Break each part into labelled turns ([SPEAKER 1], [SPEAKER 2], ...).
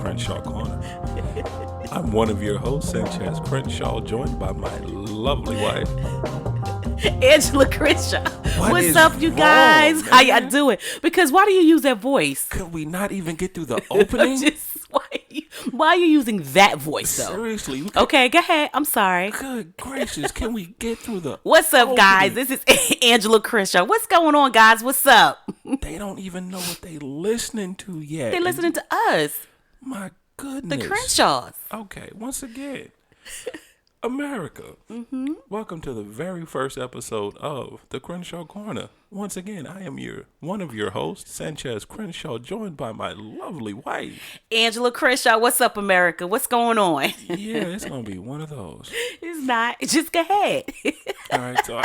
[SPEAKER 1] Crenshaw Corner. I'm one of your hosts, Sanchez Crenshaw, joined by my lovely wife,
[SPEAKER 2] Angela Crenshaw. What's up, you
[SPEAKER 1] wrong,
[SPEAKER 2] guys?
[SPEAKER 1] man?
[SPEAKER 2] How y'all doing? Because why do you use that voice?
[SPEAKER 1] Could we not even get through the opening?
[SPEAKER 2] Why are you using that voice, though?
[SPEAKER 1] Seriously.
[SPEAKER 2] Okay, go ahead. I'm sorry.
[SPEAKER 1] Good gracious, can we get through the
[SPEAKER 2] What's up,
[SPEAKER 1] opening?
[SPEAKER 2] guys? This is Angela Crenshaw. What's going on, guys? What's up?
[SPEAKER 1] They don't even know what they listening to yet.
[SPEAKER 2] They're listening to us,
[SPEAKER 1] My goodness.
[SPEAKER 2] the Crenshaws.
[SPEAKER 1] Okay, once again, America. Mm-hmm. Welcome to the very first episode of the Crenshaw Corner. Once again, I am one of your hosts, Sanchez Crenshaw, joined by my lovely wife,
[SPEAKER 2] Angela Crenshaw. What's up, America? What's going on?
[SPEAKER 1] Yeah, it's gonna be one of those.
[SPEAKER 2] It's not. Just go ahead.
[SPEAKER 1] All right, so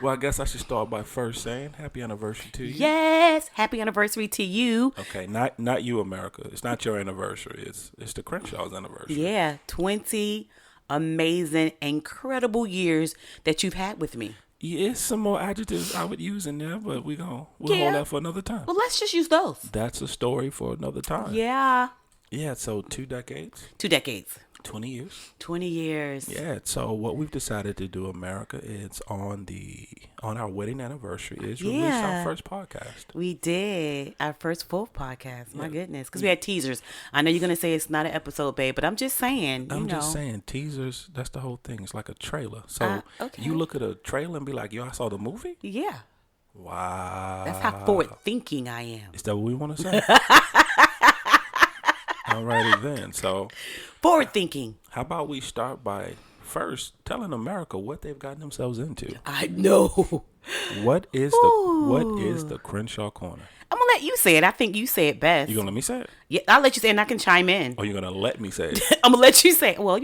[SPEAKER 1] I guess I should start by first saying happy anniversary to you.
[SPEAKER 2] Yes. Happy anniversary to you.
[SPEAKER 1] Okay, not you, America. It's not your anniversary. It's the Crenshaw's anniversary.
[SPEAKER 2] Yeah. 20 amazing, incredible years that you've had with me.
[SPEAKER 1] Yeah, it's some more adjectives I would use in there, but we'll
[SPEAKER 2] Yeah.
[SPEAKER 1] hold that for another time.
[SPEAKER 2] Well, let's just use those.
[SPEAKER 1] That's a story for another time.
[SPEAKER 2] Yeah.
[SPEAKER 1] Yeah, so 2 decades,
[SPEAKER 2] 2 decades.
[SPEAKER 1] 20 years.
[SPEAKER 2] 20 years.
[SPEAKER 1] Yeah, so what we've decided to do, America, is on our wedding anniversary is release our first podcast.
[SPEAKER 2] We did our first full podcast. My goodness. Because we had teasers. I know you're going to say it's not an episode, babe, but I'm just saying.
[SPEAKER 1] I'm just saying, teasers, that's the whole thing. It's like a trailer. So
[SPEAKER 2] okay.
[SPEAKER 1] you look at a trailer and be like, yo, I saw the movie?
[SPEAKER 2] Yeah.
[SPEAKER 1] Wow.
[SPEAKER 2] That's how forward thinking I am.
[SPEAKER 1] Is that what we want to say? Alrighty then. So
[SPEAKER 2] Forward thinking.
[SPEAKER 1] how about we start by first telling America what they've gotten themselves into?
[SPEAKER 2] I know.
[SPEAKER 1] What is the Crenshaw Corner?
[SPEAKER 2] I'm going to let you say it. I think you say it best.
[SPEAKER 1] You gonna let me say it?
[SPEAKER 2] Yeah, I'll let you say it and I can chime in.
[SPEAKER 1] Or you gonna let me say it?
[SPEAKER 2] I'm going to let you say it. Well,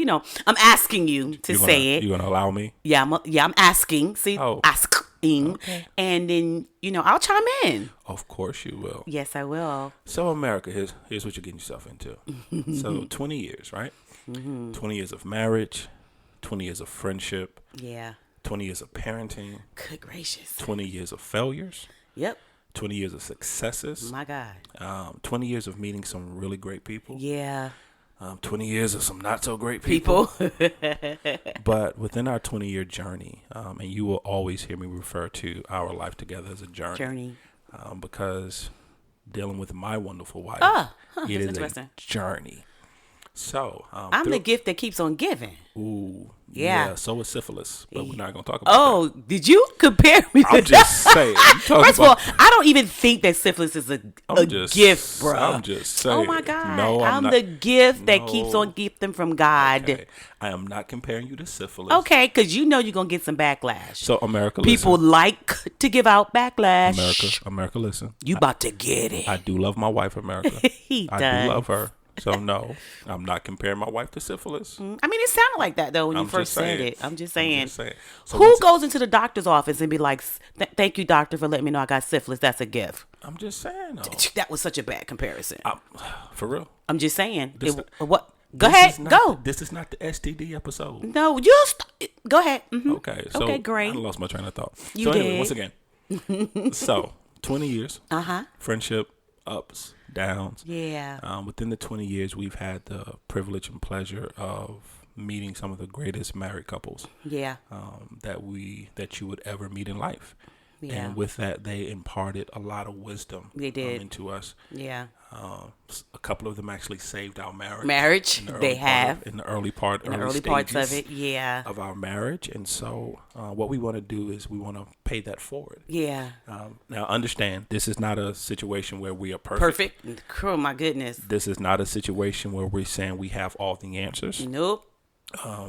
[SPEAKER 2] I'm asking you to say it.
[SPEAKER 1] You gonna allow me?
[SPEAKER 2] Yeah, I'm asking. See, asking.
[SPEAKER 1] Okay.
[SPEAKER 2] And then, I'll chime in.
[SPEAKER 1] Of course you will.
[SPEAKER 2] Yes, I will.
[SPEAKER 1] So America, here's what you're getting yourself into. So 20 years, right? Mm-hmm. 20 years of marriage, 20 years of friendship,
[SPEAKER 2] Yeah.
[SPEAKER 1] 20 years of parenting,
[SPEAKER 2] Good gracious.
[SPEAKER 1] 20 years of failures,
[SPEAKER 2] Yep.
[SPEAKER 1] 20 years of successes,
[SPEAKER 2] My God.
[SPEAKER 1] 20 years of meeting some really great people,
[SPEAKER 2] Yeah.
[SPEAKER 1] 20 years of some not so great people. But within our 20-year journey, and you will always hear me refer to our life together as a journey. Because dealing with my wonderful wife, it is a journey. So
[SPEAKER 2] I'm the gift that keeps on giving.
[SPEAKER 1] Ooh,
[SPEAKER 2] Yeah.
[SPEAKER 1] So is syphilis, but we're not gonna talk about that.
[SPEAKER 2] Did you compare me to
[SPEAKER 1] I'm just saying.
[SPEAKER 2] First of all, I don't even think that syphilis is a gift, bro.
[SPEAKER 1] I'm just saying.
[SPEAKER 2] Oh my God.
[SPEAKER 1] No,
[SPEAKER 2] I'm the gift that keeps on gifting from God.
[SPEAKER 1] Okay. I am not comparing you to syphilis.
[SPEAKER 2] Okay, because you're going to get some backlash.
[SPEAKER 1] So America,
[SPEAKER 2] people
[SPEAKER 1] listen.
[SPEAKER 2] like to give out backlash.
[SPEAKER 1] America, listen.
[SPEAKER 2] You about to get it.
[SPEAKER 1] I do love my wife, America.
[SPEAKER 2] He
[SPEAKER 1] I
[SPEAKER 2] does.
[SPEAKER 1] do love her. So no, I'm not comparing my wife to syphilis.
[SPEAKER 2] I mean, it sounded like that though when you
[SPEAKER 1] I'm
[SPEAKER 2] first
[SPEAKER 1] just saying.
[SPEAKER 2] said it. I'm just saying.
[SPEAKER 1] So
[SPEAKER 2] who goes into the doctor's office and be like, "Thank you, doctor, for letting me know I got syphilis. That's a gift."
[SPEAKER 1] I'm just saying. Though.
[SPEAKER 2] That was such a bad comparison.
[SPEAKER 1] For real.
[SPEAKER 2] I'm just saying.
[SPEAKER 1] What?
[SPEAKER 2] Go ahead. Go.
[SPEAKER 1] This is not the STD episode.
[SPEAKER 2] No, just go ahead. Mm-hmm.
[SPEAKER 1] Okay. So
[SPEAKER 2] okay, great.
[SPEAKER 1] I lost my train of thought.
[SPEAKER 2] You
[SPEAKER 1] so
[SPEAKER 2] did.
[SPEAKER 1] anyway, once again. So 20 years. Friendship, ups, downs.
[SPEAKER 2] Yeah.
[SPEAKER 1] Within the 20 years, we've had the privilege and pleasure of meeting some of the greatest married couples.
[SPEAKER 2] Yeah.
[SPEAKER 1] That you would ever meet in life.
[SPEAKER 2] Yeah.
[SPEAKER 1] And with that, they imparted a lot of wisdom into us.
[SPEAKER 2] Yeah.
[SPEAKER 1] A couple of them actually saved our marriage. In the early parts of it.
[SPEAKER 2] Yeah.
[SPEAKER 1] Of our marriage. And so what we want to do is we want to pay that forward.
[SPEAKER 2] Yeah.
[SPEAKER 1] Now, understand, this is not a situation where we are perfect.
[SPEAKER 2] Oh, my goodness.
[SPEAKER 1] This is not a situation where we're saying we have all the answers.
[SPEAKER 2] Nope.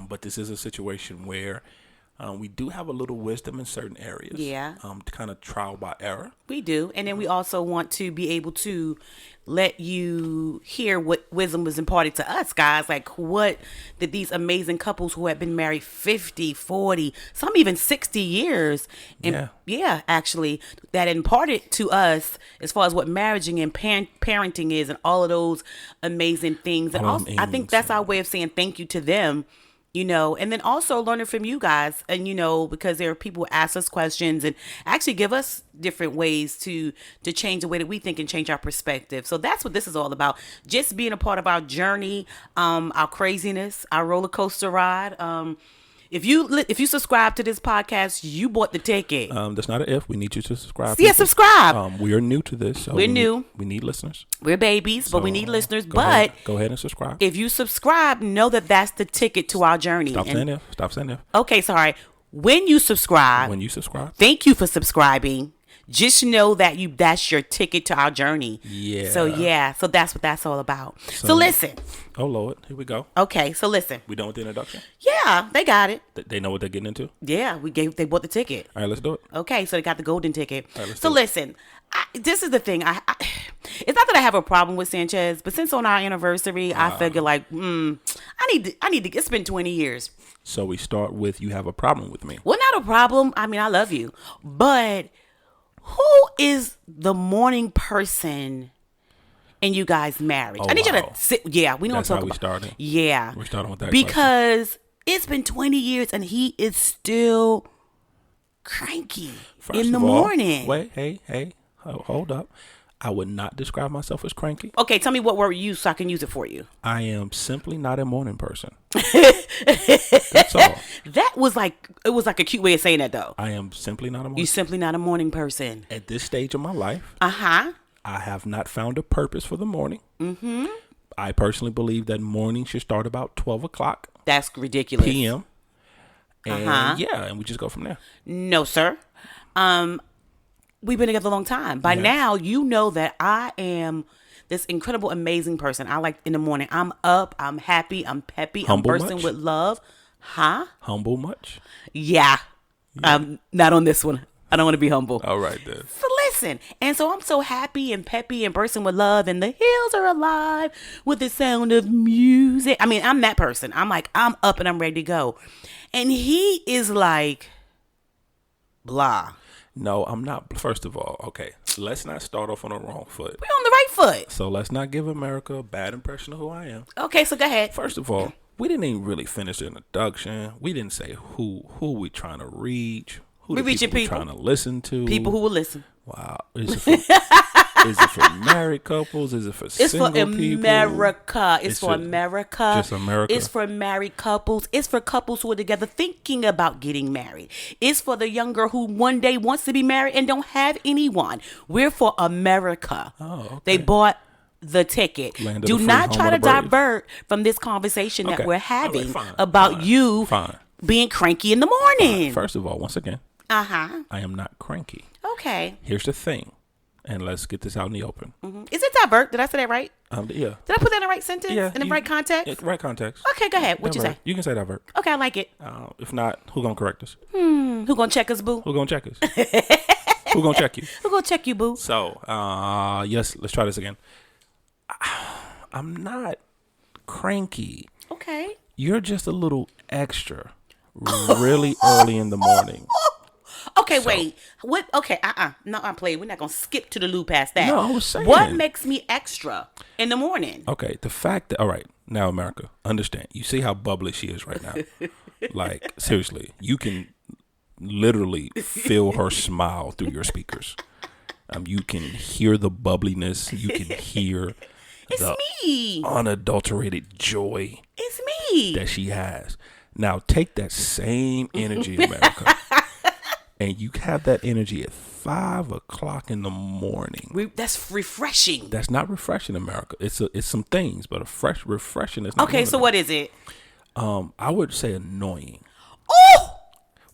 [SPEAKER 1] But this is a situation where we do have a little wisdom in certain areas.
[SPEAKER 2] Yeah.
[SPEAKER 1] Kind of trial by error.
[SPEAKER 2] We do. And then we also want to be able to let you hear what wisdom was imparted to us, guys. Like what did these amazing couples who have been married 50, 40, some even 60 years. And actually that imparted to us as far as what marriaging and parenting is and all of those amazing things. And also, I think that's our way of saying thank you to them and then also learning from you guys, and because there are people who ask us questions and actually give us different ways to change the way that we think and change our perspective. So that's what this is all about, just being a part of our journey, our craziness, our roller coaster ride. If you subscribe to this podcast, you bought the ticket.
[SPEAKER 1] That's not an if. We need you to subscribe.
[SPEAKER 2] Yeah, subscribe.
[SPEAKER 1] We are new to this. So
[SPEAKER 2] We're new.
[SPEAKER 1] We need listeners.
[SPEAKER 2] We're babies, but we need listeners.
[SPEAKER 1] Go ahead and subscribe.
[SPEAKER 2] If you subscribe, know that that's the ticket to our journey.
[SPEAKER 1] Stop saying if.
[SPEAKER 2] Okay, sorry. When you subscribe, thank you for subscribing. Just know that that's your ticket to our journey.
[SPEAKER 1] Yeah.
[SPEAKER 2] So that's what that's all about. So listen.
[SPEAKER 1] Oh Lord, here we go.
[SPEAKER 2] Okay, so listen.
[SPEAKER 1] We done with the introduction?
[SPEAKER 2] Yeah, they got it.
[SPEAKER 1] They know what they're getting into?
[SPEAKER 2] Yeah, they bought the ticket.
[SPEAKER 1] All right, let's do it.
[SPEAKER 2] Okay, so they got the golden ticket.
[SPEAKER 1] All right,
[SPEAKER 2] so listen, this is the thing. It's not that I have a problem with Sanchez, but since on our anniversary, I figure like, I need to. It's been 20 years.
[SPEAKER 1] So we start with, you have a problem with me.
[SPEAKER 2] Well, not a problem. I mean, I love you, but who is the morning person in you guys' marriage?
[SPEAKER 1] Oh,
[SPEAKER 2] I need you to sit. Yeah, we don't talk about.
[SPEAKER 1] That's how we started.
[SPEAKER 2] Yeah,
[SPEAKER 1] we're starting with that
[SPEAKER 2] because it's been 20 years and he is still cranky in the morning.
[SPEAKER 1] Wait, hey, hold up. I would not describe myself as cranky.
[SPEAKER 2] Okay, tell me what word you use so I can use it for you.
[SPEAKER 1] I am simply not a morning person. That's all.
[SPEAKER 2] It was like a cute way of saying that, though.
[SPEAKER 1] I am simply not a morning.
[SPEAKER 2] You're simply not a morning person.
[SPEAKER 1] At this stage of my life,
[SPEAKER 2] I
[SPEAKER 1] have not found a purpose for the morning.
[SPEAKER 2] Mm-hmm.
[SPEAKER 1] I personally believe that morning should start about 12 o'clock.
[SPEAKER 2] That's ridiculous.
[SPEAKER 1] PM. And and we just go from there.
[SPEAKER 2] No, sir. We've been together a long time. By now, you know that I am this incredible, amazing person. I like in the morning. I'm up. I'm happy. I'm peppy.
[SPEAKER 1] Humble
[SPEAKER 2] I'm bursting with love. Huh?
[SPEAKER 1] Humble much?
[SPEAKER 2] Yeah. Not on this one. I don't want to be humble.
[SPEAKER 1] All right, then.
[SPEAKER 2] So listen. And so I'm so happy and peppy and bursting with love. And the hills are alive with the sound of music. I mean, I'm that person. I'm like, I'm up and I'm ready to go. And he is like, blah.
[SPEAKER 1] No, I'm not. First of all, okay, let's not start off on the wrong foot.
[SPEAKER 2] We're on the right foot.
[SPEAKER 1] So let's not give America a bad impression of who I am.
[SPEAKER 2] Okay, so go ahead.
[SPEAKER 1] First of all, we didn't even really finish the introduction. We didn't say who we trying to reach. Who
[SPEAKER 2] we reaching people
[SPEAKER 1] trying to listen to.
[SPEAKER 2] People who will listen.
[SPEAKER 1] Wow. Is it for married couples? Is it for single people?
[SPEAKER 2] It's for America. It's for America.
[SPEAKER 1] Just America.
[SPEAKER 2] It's for married couples. It's for couples who are together thinking about getting married. It's for the young girl who one day wants to be married and don't have anyone. We're for America.
[SPEAKER 1] Oh, okay.
[SPEAKER 2] They bought the ticket. Do not try to divert from this conversation that we're having about you being cranky in the morning.
[SPEAKER 1] First of all, once again, I am not cranky.
[SPEAKER 2] Okay.
[SPEAKER 1] Here's the thing. And let's get this out in the open.
[SPEAKER 2] Mm-hmm. Is it divert? Did I say that right?
[SPEAKER 1] Yeah.
[SPEAKER 2] Did I put that in the right sentence?
[SPEAKER 1] Yeah.
[SPEAKER 2] In the right context?
[SPEAKER 1] Right context.
[SPEAKER 2] Okay, go ahead. What you say?
[SPEAKER 1] You can say divert.
[SPEAKER 2] Okay, I like it.
[SPEAKER 1] If not, who gonna correct us?
[SPEAKER 2] Who gonna check us, boo?
[SPEAKER 1] Who gonna check us? Who gonna check you?
[SPEAKER 2] Who gonna check you, boo?
[SPEAKER 1] So, yes, let's try this again. I'm not cranky.
[SPEAKER 2] Okay.
[SPEAKER 1] You're just a little extra really early in the morning.
[SPEAKER 2] Okay, wait. What? Okay, no, I'm playing. We're not gonna skip to the loo past that.
[SPEAKER 1] No, I was saying.
[SPEAKER 2] What makes me extra in the morning?
[SPEAKER 1] Okay, the fact that, all right, now America, understand. You see how bubbly she is right now. Like, seriously, you can literally feel her smile through your speakers. You can hear the bubbliness. You can hear the
[SPEAKER 2] me.
[SPEAKER 1] Unadulterated joy.
[SPEAKER 2] It's me
[SPEAKER 1] that she has. Now take that same energy, America. And you have that energy at 5 o'clock in the morning.
[SPEAKER 2] That's refreshing.
[SPEAKER 1] That's not refreshing, America. It's some things, but refreshing is not.
[SPEAKER 2] Okay, so what is it?
[SPEAKER 1] I would say annoying.
[SPEAKER 2] Oh!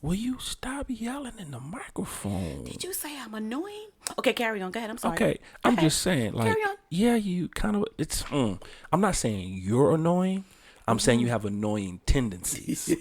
[SPEAKER 1] Will you stop yelling in the microphone?
[SPEAKER 2] Did you say I'm annoying? Okay, carry on. Go ahead. I'm sorry.
[SPEAKER 1] Okay, I'm just saying, like,
[SPEAKER 2] carry on.
[SPEAKER 1] Yeah, you kind of. It's. I'm not saying you're annoying. I'm saying you have annoying tendencies,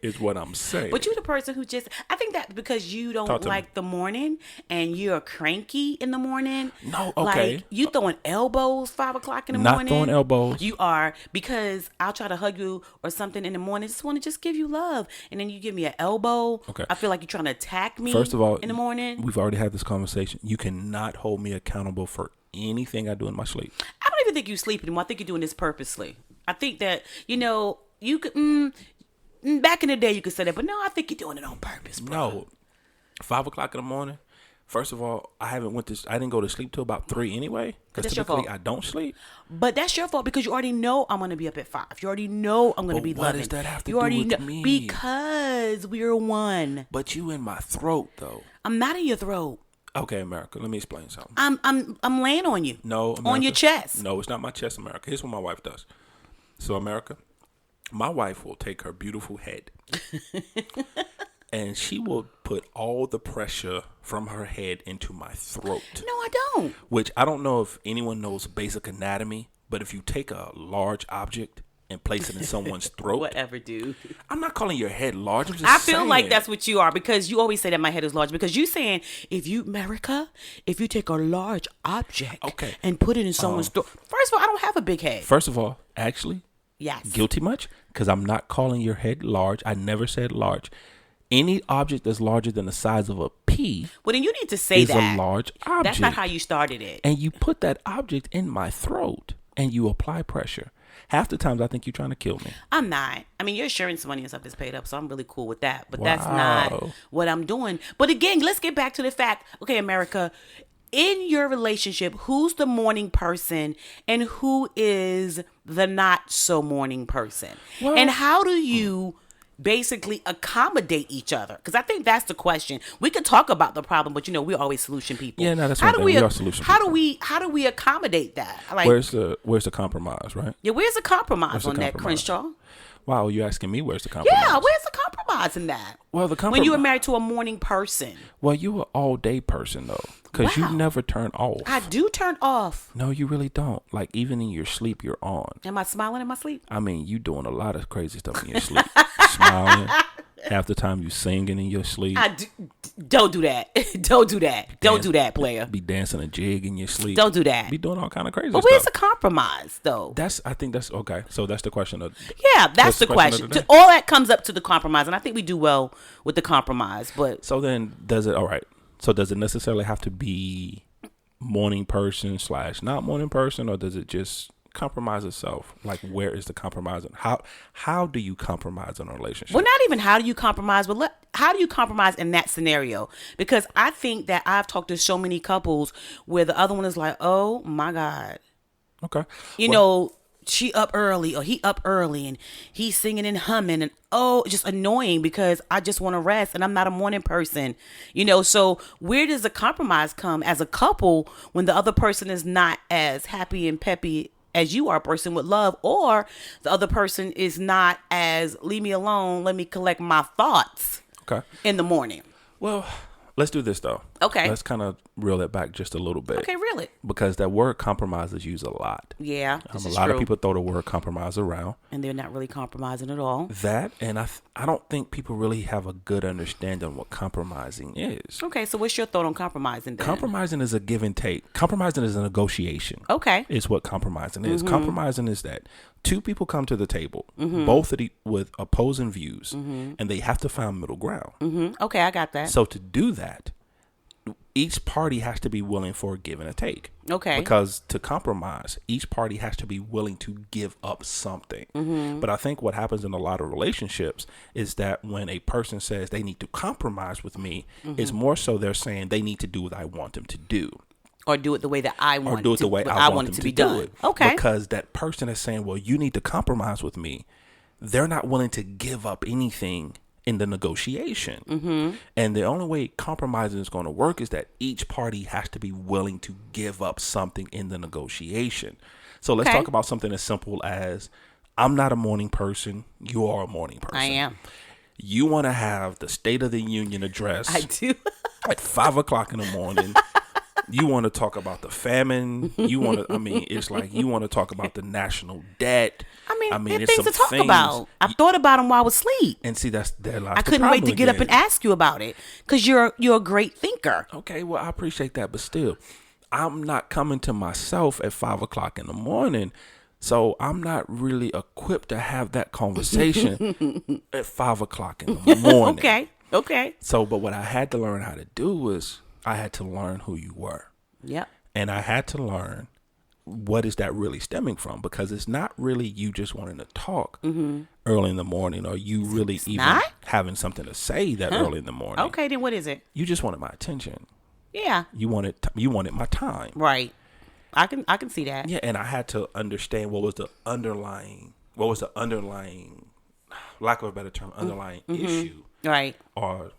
[SPEAKER 1] is what I'm saying.
[SPEAKER 2] But you're the person who I think that because you don't like the morning and you're cranky in the morning.
[SPEAKER 1] No, okay.
[SPEAKER 2] Like you throwing elbows 5 o'clock in the morning.
[SPEAKER 1] Not throwing elbows.
[SPEAKER 2] You are, because I'll try to hug you or something in the morning. Just want to give you love. And then you give me an elbow.
[SPEAKER 1] Okay.
[SPEAKER 2] I feel like you're trying to attack me.
[SPEAKER 1] First of all,
[SPEAKER 2] in the morning.
[SPEAKER 1] We've already had this conversation. You cannot hold me accountable for anything I do in my sleep.
[SPEAKER 2] I don't even think you sleep anymore. I think you're doing this purposely. I think that, you could, Back in the day, you could say that, but no, I think you're doing it on purpose, bro.
[SPEAKER 1] No, 5 o'clock in the morning. First of all, I didn't go to sleep till about 3 anyway. Because typically I don't sleep.
[SPEAKER 2] But that's your fault because you already know I'm going to be up at 5. You already know I'm going to be loving.
[SPEAKER 1] What does that have to do with me?
[SPEAKER 2] Because we're one.
[SPEAKER 1] But you in my throat, though.
[SPEAKER 2] I'm not in your throat.
[SPEAKER 1] Okay, America. Let me explain something.
[SPEAKER 2] I'm laying on you.
[SPEAKER 1] No, America.
[SPEAKER 2] On your chest.
[SPEAKER 1] No, it's not my chest, America. Here's what my wife does. So, America, my wife will take her beautiful head. And she will put all the pressure from her head into my throat.
[SPEAKER 2] No, I don't.
[SPEAKER 1] Which I don't know if anyone knows basic anatomy, but if you take a large object and place it in someone's throat.
[SPEAKER 2] Whatever, dude.
[SPEAKER 1] I'm not calling your head large. I'm just
[SPEAKER 2] I feel
[SPEAKER 1] saying.
[SPEAKER 2] like that's what you are because you always say that my head is large because you saying if you take a large object and put it in someone's throat. First of all, I don't have a big head.
[SPEAKER 1] First of all, actually,
[SPEAKER 2] yes.
[SPEAKER 1] Guilty much? Because I'm not calling your head large. I never said large. Any object that's larger than the size of a pea.
[SPEAKER 2] Well, then you need to say
[SPEAKER 1] is a large object.
[SPEAKER 2] That's not how you started it.
[SPEAKER 1] And you put that object in my throat and you apply pressure. Half the times I think you're trying to kill me.
[SPEAKER 2] I'm not. I mean, your insurance money and stuff is paid up, so I'm really cool with that. But that's not what I'm doing. But again, let's get back to the fact. Okay, America, in your relationship, who's the morning person and who is the not so morning person? Well, and how do you basically accommodate each other? Because I think that's the question. We could talk about the problem, but we're always solution people.
[SPEAKER 1] Yeah, no, that's right. We are solution people.
[SPEAKER 2] How do we accommodate that? Like,
[SPEAKER 1] where's the compromise, right?
[SPEAKER 2] Yeah, where's the compromise on that, Crenshaw?
[SPEAKER 1] Wow, you asking me where's the compromise?
[SPEAKER 2] Yeah, where's the compromise in that?
[SPEAKER 1] Well, the compromise.
[SPEAKER 2] When you were married to a morning person.
[SPEAKER 1] Well, you an all day person though, because you never turn off.
[SPEAKER 2] I do turn off.
[SPEAKER 1] No, you really don't. Like even in your sleep, you're on.
[SPEAKER 2] Am I smiling in my sleep?
[SPEAKER 1] I mean, you doing a lot of crazy stuff in your sleep. Smiling. Half the time you singing in your sleep.
[SPEAKER 2] Don't do that. Don't do that. Don't do that, player.
[SPEAKER 1] Be dancing a jig in your sleep.
[SPEAKER 2] Don't do that.
[SPEAKER 1] Be doing all kind of crazy stuff.
[SPEAKER 2] But where's the compromise, though?
[SPEAKER 1] I think that's okay. So that's the question.
[SPEAKER 2] That's the question. All that comes up to the compromise, and I think we do well with the compromise. But
[SPEAKER 1] so then, does it necessarily have to be morning person / not morning person, or does it just compromise itself? Like, where is the compromise, and how do you compromise in a relationship?
[SPEAKER 2] Well, not even how do you compromise, but how do you compromise in that scenario? Because I think that I've talked to so many couples where the other one is like, oh my God,
[SPEAKER 1] okay,
[SPEAKER 2] she up early or he up early and he's singing and humming and it's just annoying because I just want to rest and I'm not a morning person, so where does the compromise come as a couple when the other person is not as happy and peppy as you are, a person with love, or the other person is not as leave me alone, let me collect my thoughts in the morning?
[SPEAKER 1] Well, let's do this though.
[SPEAKER 2] Okay.
[SPEAKER 1] Let's kind of reel it back just a little bit.
[SPEAKER 2] Okay, reel it.
[SPEAKER 1] Because that word compromise is used a lot.
[SPEAKER 2] Yeah,
[SPEAKER 1] a lot of people throw the word compromise around.
[SPEAKER 2] And they're not really compromising at all.
[SPEAKER 1] That, and I don't think people really have a good understanding of what compromising is.
[SPEAKER 2] Okay, so what's your thought on compromising then?
[SPEAKER 1] Compromising is a give and take. Compromising is a negotiation.
[SPEAKER 2] Okay.
[SPEAKER 1] Is what compromising is. Compromising is that two people come to the table, both with opposing views, and they have to find middle ground.
[SPEAKER 2] Okay, I got that.
[SPEAKER 1] So to do that, each party has to be willing for a give and a take.
[SPEAKER 2] Okay.
[SPEAKER 1] Because to compromise, each party has to be willing to give up something. But I think what happens in a lot of relationships is that when a person says they need to compromise with me, it's more so they're saying they need to do what I want them to do.
[SPEAKER 2] Or do it the way that I want
[SPEAKER 1] it to do it the way I want them to be done.
[SPEAKER 2] Okay.
[SPEAKER 1] Because that person is saying, well, you need to compromise with me. They're not willing to give up anything in the negotiation. And the only way compromising is going to work is that each party has to be willing to give up something in the negotiation. So let's talk about something as simple as, I'm not a morning person. You are a morning person.
[SPEAKER 2] I am.
[SPEAKER 1] You want to have the State of the Union address.
[SPEAKER 2] I do.
[SPEAKER 1] At 5 o'clock in the morning. You want to talk about the famine. It's like you want to talk about the national debt.
[SPEAKER 2] I mean, there's things to talk about. I thought about them while I was asleep.
[SPEAKER 1] And see, that's their life.
[SPEAKER 2] I couldn't wait to get up and ask you about it because you're a great thinker.
[SPEAKER 1] Okay, well, I appreciate that, but still, I'm not coming to myself at 5 o'clock in the morning, so I'm not really equipped to have that conversation at 5 o'clock in the morning.
[SPEAKER 2] Okay.
[SPEAKER 1] So, but what I had to learn how to do was I had to learn who you were.
[SPEAKER 2] Yep.
[SPEAKER 1] And I had to learn what is that really stemming from? Because it's not really you just wanting to talk early in the morning, or you really
[SPEAKER 2] It's
[SPEAKER 1] even
[SPEAKER 2] not?
[SPEAKER 1] having something to say that early in the morning.
[SPEAKER 2] Okay, then what is it?
[SPEAKER 1] You just wanted my attention.
[SPEAKER 2] Yeah.
[SPEAKER 1] You wanted my time.
[SPEAKER 2] Right. I can see that.
[SPEAKER 1] Yeah, and I had to understand what was the underlying, lack of a better term, underlying issue.
[SPEAKER 2] Right.
[SPEAKER 1] Or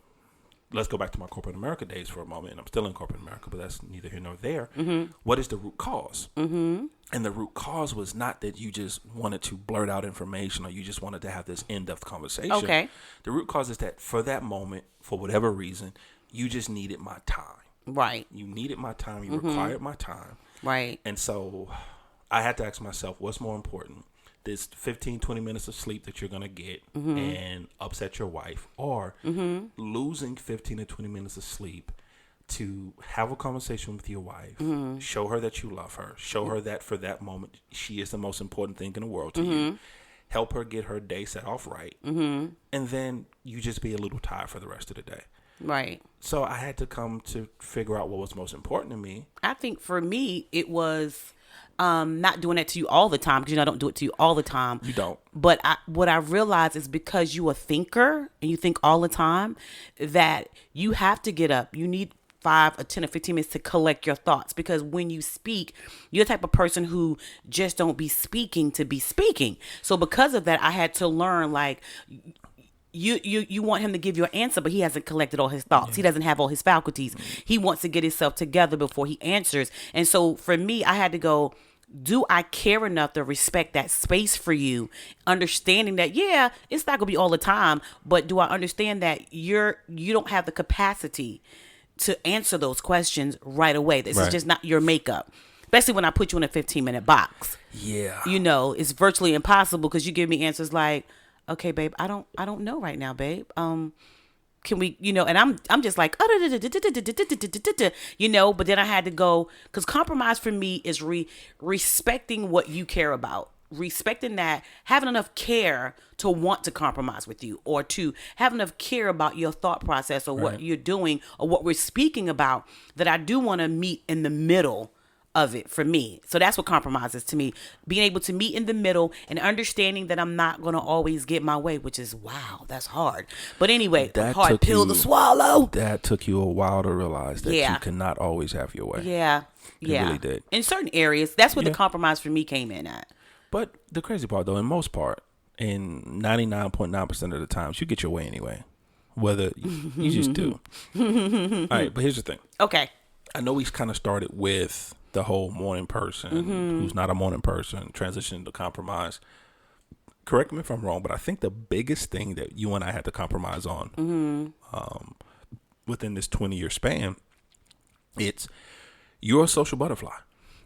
[SPEAKER 1] let's go back to my corporate America days for a moment. And I'm still in corporate America, but that's neither here nor there. What is the root cause? And the root cause was not that you just wanted to blurt out information or you just wanted to have this in-depth conversation.
[SPEAKER 2] Okay.
[SPEAKER 1] The root cause is that for that moment, for whatever reason, you just needed my time.
[SPEAKER 2] Right.
[SPEAKER 1] You needed my time. You required my time.
[SPEAKER 2] Right.
[SPEAKER 1] And so I had to ask myself, what's more important? This 15, 20 minutes of sleep that you're going to get and upset your wife, or losing 15 to 20 minutes of sleep to have a conversation with your wife, show her that you love her, show her that for that moment she is the most important thing in the world to you, help her get her day set off right, and then you just be a little tired for the rest of the day.
[SPEAKER 2] Right.
[SPEAKER 1] So I had to come to figure out what was most important to me.
[SPEAKER 2] I think for me, it was not doing that to you all the time, because I don't do it to you all the time.
[SPEAKER 1] You don't.
[SPEAKER 2] But what I realized is, because you a thinker and you think all the time, that you have to get up. You need 5 or 10 or 15 minutes to collect your thoughts, because when you speak, you're the type of person who just don't be speaking to be speaking. So because of that, I had to learn, like, you want him to give you an answer, but he hasn't collected all his thoughts. He doesn't have all his faculties. He wants to get himself together before he answers. And so for me, I had to go, do I care enough to respect that space for you? Understanding that, yeah, it's not gonna be all the time, but do I understand that you don't have the capacity to answer those questions right away? This is just not your makeup. Especially when I put you in a 15-minute box.
[SPEAKER 1] Yeah.
[SPEAKER 2] It's virtually impossible, because you give me answers like, okay, babe, I don't know right now, babe. Can we, and I'm just like, but then I had to go, because compromise for me is respecting what you care about, respecting that, having enough care to want to compromise with you, or to have enough care about your thought process, or what you're doing, or what we're speaking about, that I do want to meet in the middle of it for me. So that's what compromise is to me. Being able to meet in the middle and understanding that I'm not going to always get my way, which is, wow, that's hard. But anyway, a hard pill to swallow.
[SPEAKER 1] That took you a while to realize that you cannot always have your way.
[SPEAKER 2] Yeah.
[SPEAKER 1] It really did.
[SPEAKER 2] In certain areas, that's where the compromise for me came in at.
[SPEAKER 1] But the crazy part, though, in most part, in 99.9% of the times, you get your way anyway. Whether you just do. All right, but here's the thing.
[SPEAKER 2] Okay.
[SPEAKER 1] I know we kind of started with the whole morning person who's not a morning person, transitioning to compromise. Correct me if I'm wrong, but I think the biggest thing that you and I had to compromise on within this 20-year span, it's you're a social butterfly.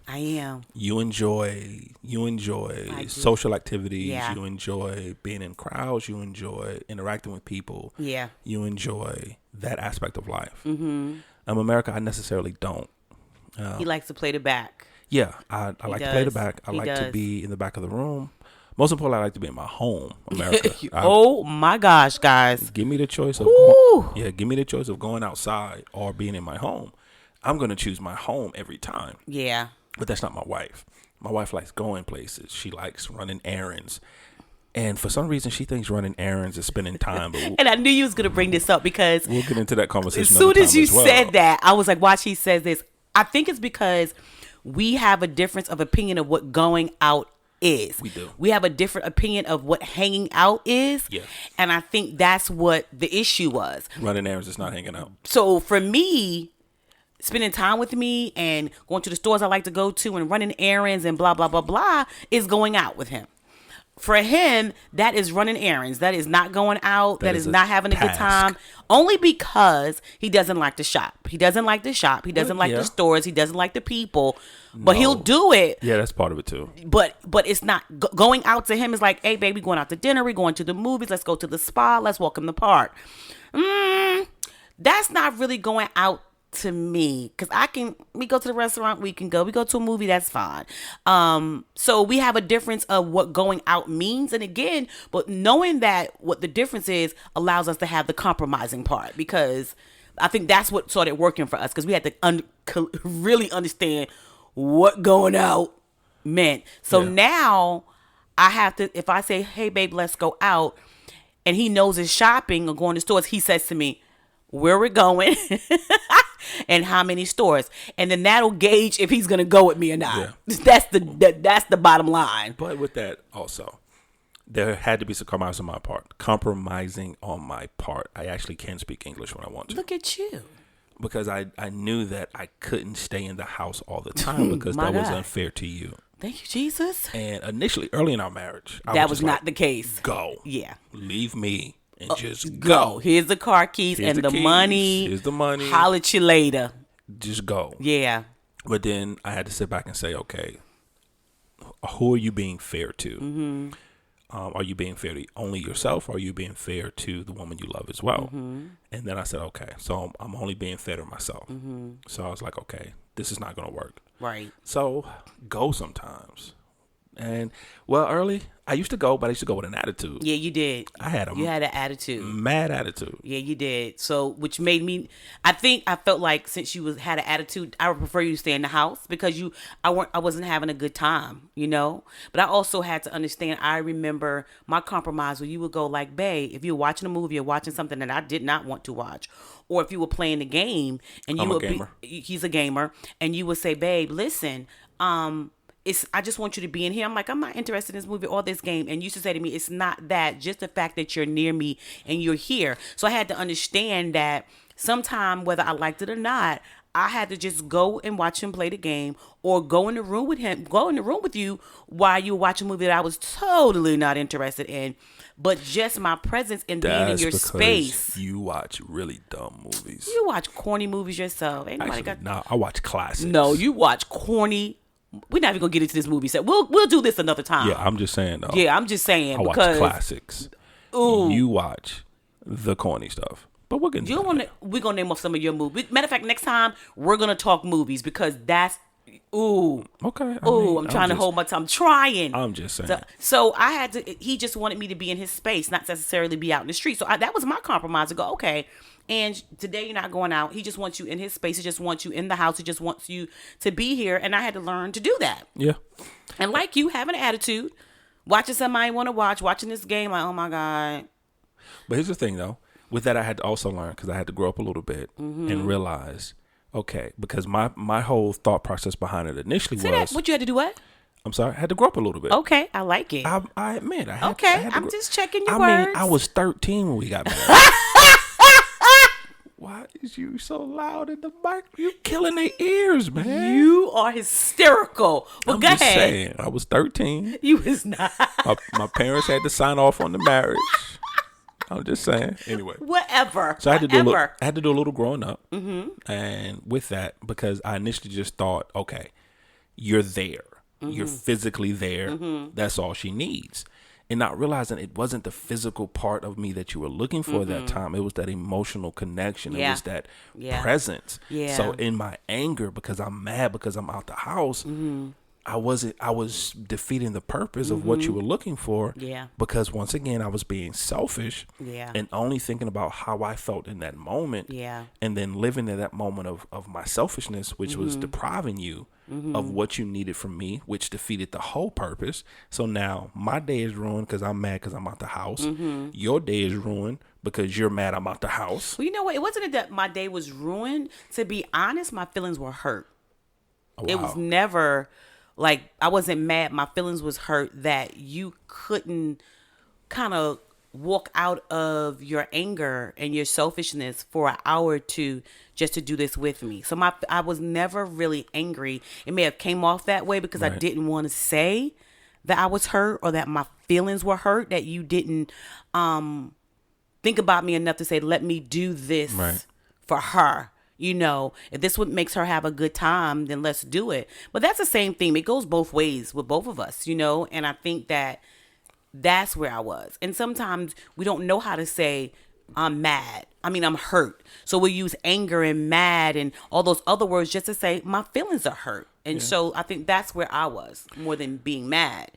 [SPEAKER 2] I am.
[SPEAKER 1] You enjoy social activities.
[SPEAKER 2] Yeah.
[SPEAKER 1] You enjoy being in crowds. You enjoy interacting with people.
[SPEAKER 2] Yeah.
[SPEAKER 1] You enjoy that aspect of life. America, I necessarily don't.
[SPEAKER 2] He likes to play the back.
[SPEAKER 1] Yeah, I like to play the back. I like to be in the back of the room. Most importantly, I like to be in my home, America.
[SPEAKER 2] Oh my gosh, guys!
[SPEAKER 1] Give me the choice of give me the choice of going outside or being in my home. I'm gonna choose my home every time.
[SPEAKER 2] Yeah,
[SPEAKER 1] but that's not my wife. My wife likes going places. She likes running errands. And for some reason, she thinks running errands is spending time. But
[SPEAKER 2] and I knew you was going to bring this up, because
[SPEAKER 1] we'll get into that conversation.
[SPEAKER 2] As soon as you said that, I was like, watch, he says this. I think it's because we have a difference of opinion of what going out is.
[SPEAKER 1] We do.
[SPEAKER 2] We have a different opinion of what hanging out is.
[SPEAKER 1] Yes.
[SPEAKER 2] And I think that's what the issue was.
[SPEAKER 1] Running errands is not hanging out.
[SPEAKER 2] So for me, spending time with me and going to the stores I like to go to and running errands and blah, blah, blah, blah is going out with him. For him, that is running errands. That is not going out. That is not having a good time. Only because he doesn't like to shop. He doesn't like to shop. He doesn't like the stores. He doesn't like the people. But he'll do it.
[SPEAKER 1] Yeah, that's part of it too.
[SPEAKER 2] But it's not going out to him is like, hey, baby, going out to dinner. We're going to the movies. Let's go to the spa. Let's walk in the park. That's not really going out to me, because we go to the restaurant, we go to a movie, that's fine. So we have a difference of what going out means, and again, but knowing that what the difference is allows us to have the compromising part, because I think that's what started working for us, because we had to really understand what going out meant. So
[SPEAKER 1] Yeah.
[SPEAKER 2] now I have to, if I say, hey, babe, let's go out, and he knows it's shopping or going to stores, he says to me, where we're going and how many stores. And then that'll gauge if he's going to go with me or not.
[SPEAKER 1] Yeah.
[SPEAKER 2] That's the bottom line.
[SPEAKER 1] But with that also, there had to be some compromise on my part. Compromising on my part. I actually can speak English when I want to.
[SPEAKER 2] Look at you.
[SPEAKER 1] Because I knew that I couldn't stay in the house all the time because that was unfair to you.
[SPEAKER 2] Thank you, Jesus.
[SPEAKER 1] And initially, early in our marriage,
[SPEAKER 2] that was not the case.
[SPEAKER 1] Go.
[SPEAKER 2] Yeah.
[SPEAKER 1] Leave me and just
[SPEAKER 2] go. Here's the car keys and the money.
[SPEAKER 1] Here's the money.
[SPEAKER 2] Holler at you later.
[SPEAKER 1] Just go.
[SPEAKER 2] Yeah.
[SPEAKER 1] But then I had to sit back and say, okay, who are you being fair to?
[SPEAKER 2] Mm-hmm.
[SPEAKER 1] Are you being fair to only yourself, or are you being fair to the woman you love as well? Mm-hmm. And then I said, okay, so I'm only being fair to myself. Mm-hmm. So I was like, okay, this is not going to work.
[SPEAKER 2] Right.
[SPEAKER 1] So go sometimes. And, well, early, I used to go, but I used to go with an attitude.
[SPEAKER 2] Yeah, you did.
[SPEAKER 1] You
[SPEAKER 2] had an attitude.
[SPEAKER 1] Mad attitude.
[SPEAKER 2] Yeah, you did. So, which made me, I felt like since you had an attitude, I would prefer you to stay in the house because I wasn't having a good time, you know? But I also had to understand, I remember my compromise where you would go like, babe, if you're watching a movie or watching something that I did not want to watch, or if you were playing a game and you he's a gamer, and you would say, babe, listen, I just want you to be in here. I'm like, I'm not interested in this movie or this game. And you used to say to me, it's not that, just the fact that you're near me and you're here. So I had to understand that sometime, whether I liked it or not, I had to just go and watch him play the game, or go in the room with you while you were watching a movie that I was totally not interested in. But just my presence and being in your space.
[SPEAKER 1] You watch really dumb movies.
[SPEAKER 2] You watch corny movies yourself.
[SPEAKER 1] I watch classics.
[SPEAKER 2] No, you watch corny. We're not even gonna get into this movie set. We'll do this another time.
[SPEAKER 1] Yeah, I'm just saying though.
[SPEAKER 2] Yeah, I'm just saying.
[SPEAKER 1] I watch classics. Ooh. You watch the corny stuff. But we're gonna
[SPEAKER 2] we're gonna name off some of your movies. Matter of fact, next time we're gonna talk movies because that's
[SPEAKER 1] okay.
[SPEAKER 2] I'm trying to hold my tongue. I'm trying.
[SPEAKER 1] I'm just saying.
[SPEAKER 2] So I had to. He just wanted me to be in his space, not necessarily be out in the street. So that was my compromise to go. Okay. And today you're not going out. He just wants you in his space. He just wants you in the house. He just wants you to be here. And I had to learn to do that.
[SPEAKER 1] Yeah.
[SPEAKER 2] And like you, have an attitude. Watching somebody want to watching this game, like, oh my God.
[SPEAKER 1] But here's the thing though. With that, I had to also learn, because I had to grow up a little bit and realize, okay, because my whole thought process behind it initially was.
[SPEAKER 2] What you had to do what?
[SPEAKER 1] I'm sorry, I had to grow up a little bit.
[SPEAKER 2] Okay, I like it.
[SPEAKER 1] I admit, I had
[SPEAKER 2] okay, I'm just checking your words.
[SPEAKER 1] I mean, I was 13 when we got married. Why is you so loud in the mic? You killing their ears, man.
[SPEAKER 2] You are hysterical. Well, go ahead.
[SPEAKER 1] Saying, I was 13.
[SPEAKER 2] You was not.
[SPEAKER 1] My parents had to sign off on the marriage. I'm just saying. Anyway.
[SPEAKER 2] Whatever.
[SPEAKER 1] So I had to do a little growing up. Mm-hmm. And with that, because I initially just thought, okay, you're there. Mm-hmm. You're physically there. Mm-hmm. That's all she needs. And not realizing it wasn't the physical part of me that you were looking for at that time. It was that emotional connection.
[SPEAKER 2] Yeah.
[SPEAKER 1] It was that presence.
[SPEAKER 2] Yeah.
[SPEAKER 1] So in my anger, because I'm mad, because I'm out the house, I was defeating the purpose of what you were looking for.
[SPEAKER 2] Yeah.
[SPEAKER 1] Because once again, I was being selfish.
[SPEAKER 2] Yeah.
[SPEAKER 1] And only thinking about how I felt in that moment.
[SPEAKER 2] Yeah.
[SPEAKER 1] And then living in that moment of my selfishness, which was depriving you of what you needed from me, which defeated the whole purpose. So now my day is ruined because I'm mad because I'm out the house. Your day is ruined because you're mad I'm out the house.
[SPEAKER 2] Well, you know what? It wasn't that my day was ruined. To be honest, my feelings were hurt.
[SPEAKER 1] Oh, wow.
[SPEAKER 2] It was never like I wasn't mad. My feelings was hurt that you couldn't kind of walk out of your anger and your selfishness for an hour or two just to do this with me. So I was never really angry. It may have came off that way because I didn't want to say that I was hurt or that my feelings were hurt, that you didn't think about me enough to say, let me do this for her. You know, if this what makes her have a good time, then let's do it. But that's the same thing. It goes both ways with both of us, you know, and I think that's where I was. And sometimes we don't know how to say, I'm mad. I'm hurt. So we use anger and mad and all those other words just to say my feelings are hurt. And so I think that's where I was more than being mad.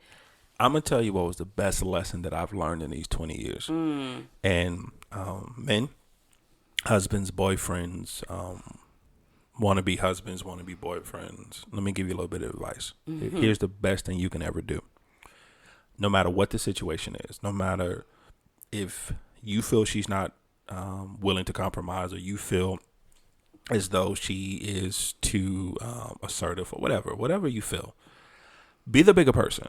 [SPEAKER 1] I'm going to tell you what was the best lesson that I've learned in these 20 years. And men, husbands, boyfriends, wannabe husbands, wannabe boyfriends, let me give you a little bit of advice. Here's the best thing you can ever do. No matter what the situation is, no matter if you feel she's not willing to compromise, or you feel as though she is too assertive, or whatever you feel, be the bigger person.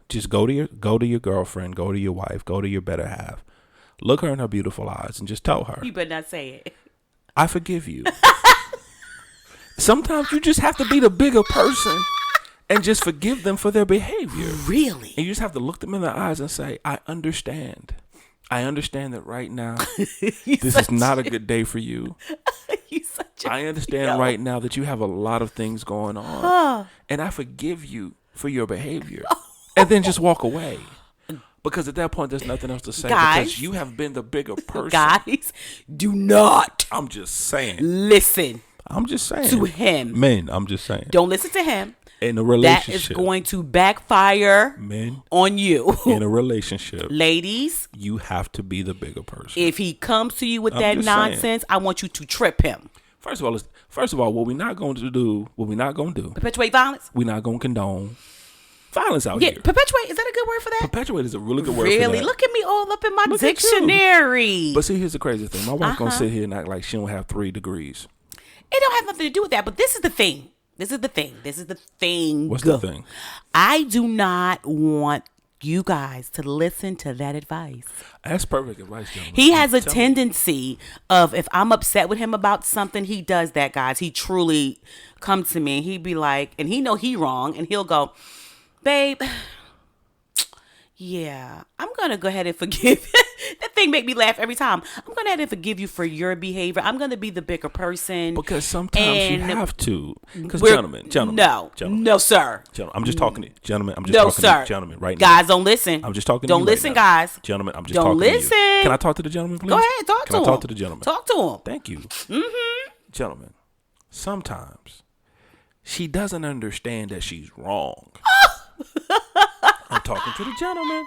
[SPEAKER 1] Just go to your girlfriend, go to your wife, go to your better half, look her in her beautiful eyes, and just tell her,
[SPEAKER 2] you better not say it,
[SPEAKER 1] I forgive you. Sometimes you just have to be the bigger person and just forgive them for their behavior.
[SPEAKER 2] Really?
[SPEAKER 1] And you just have to look them in the eyes and say, I understand. I understand that right now, this is not a good day for you. I understand right now that you have a lot of things going on. And I forgive you for your behavior. And then just walk away. Because at that point, there's nothing else to say.
[SPEAKER 2] Guys,
[SPEAKER 1] because you have been the bigger person.
[SPEAKER 2] Guys, do not.
[SPEAKER 1] I'm just saying.
[SPEAKER 2] Listen.
[SPEAKER 1] I'm just saying.
[SPEAKER 2] To him.
[SPEAKER 1] Men, I'm just saying.
[SPEAKER 2] Don't listen to him.
[SPEAKER 1] In a relationship.
[SPEAKER 2] That is going to backfire on you.
[SPEAKER 1] In a relationship.
[SPEAKER 2] Ladies.
[SPEAKER 1] You have to be the bigger person.
[SPEAKER 2] If he comes to you with that nonsense, saying. I want you to trip him.
[SPEAKER 1] First of all, what we're not going to do.
[SPEAKER 2] Perpetuate violence?
[SPEAKER 1] We're not going to condone violence out here.
[SPEAKER 2] Perpetuate, is that a good word for that?
[SPEAKER 1] Perpetuate is a really good word for that.
[SPEAKER 2] Really? Look at me all up in my dictionary.
[SPEAKER 1] But see, here's the crazy thing. My wife's going to sit here and act like she don't have 3 degrees.
[SPEAKER 2] It don't have nothing to do with that, but this is the thing. What's the thing? I do not want you guys to listen to that advice.
[SPEAKER 1] That's perfect advice, gentlemen.
[SPEAKER 2] He has a tendency of, if I'm upset with him about something, he does that, guys. He truly comes to me and he'd be like, and he know he wrong, and he'll go, babe, yeah, I'm going to go ahead and forgive. That thing make me laugh every time. I'm going to go ahead and forgive you for your behavior. I'm going to be the bigger person.
[SPEAKER 1] Because sometimes you have to. Because gentlemen.
[SPEAKER 2] No, sir.
[SPEAKER 1] Gentlemen, I'm just talking to you. Gentlemen, I'm just talking to you. Gentlemen, right now.
[SPEAKER 2] Guys, don't listen.
[SPEAKER 1] I'm just talking to you.
[SPEAKER 2] Don't listen, guys.
[SPEAKER 1] Gentlemen, I'm just talking to you. Don't listen. Can I talk to the gentleman, please?
[SPEAKER 2] Go ahead, talk to him.
[SPEAKER 1] Can I talk to the gentleman?
[SPEAKER 2] Talk to him.
[SPEAKER 1] Thank you. Gentlemen, sometimes she doesn't understand that she's wrong. I'm talking to the gentleman.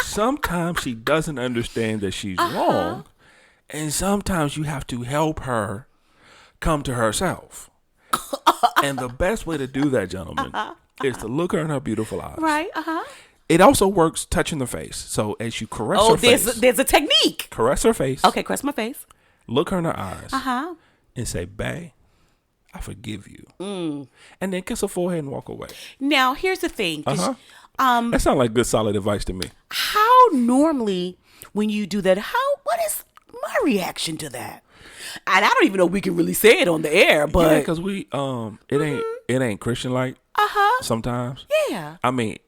[SPEAKER 1] Sometimes she doesn't understand that she's wrong, and sometimes you have to help her come to herself. And the best way to do that, gentlemen, is to look her in her beautiful eyes.
[SPEAKER 2] Right,
[SPEAKER 1] It also works touching the face. So as you caress her face.
[SPEAKER 2] There's a technique.
[SPEAKER 1] Caress her face.
[SPEAKER 2] Okay, caress my face.
[SPEAKER 1] Look her in her eyes. And say, babe, I forgive you. And then kiss her forehead and walk away.
[SPEAKER 2] Now, here's the thing.
[SPEAKER 1] That sounds like good, solid advice to me.
[SPEAKER 2] How normally, when you do that, what is my reaction to that? And I don't even know if we can really say it on the air, but
[SPEAKER 1] yeah, because we it ain't Christian like sometimes.
[SPEAKER 2] Yeah.
[SPEAKER 1] I mean,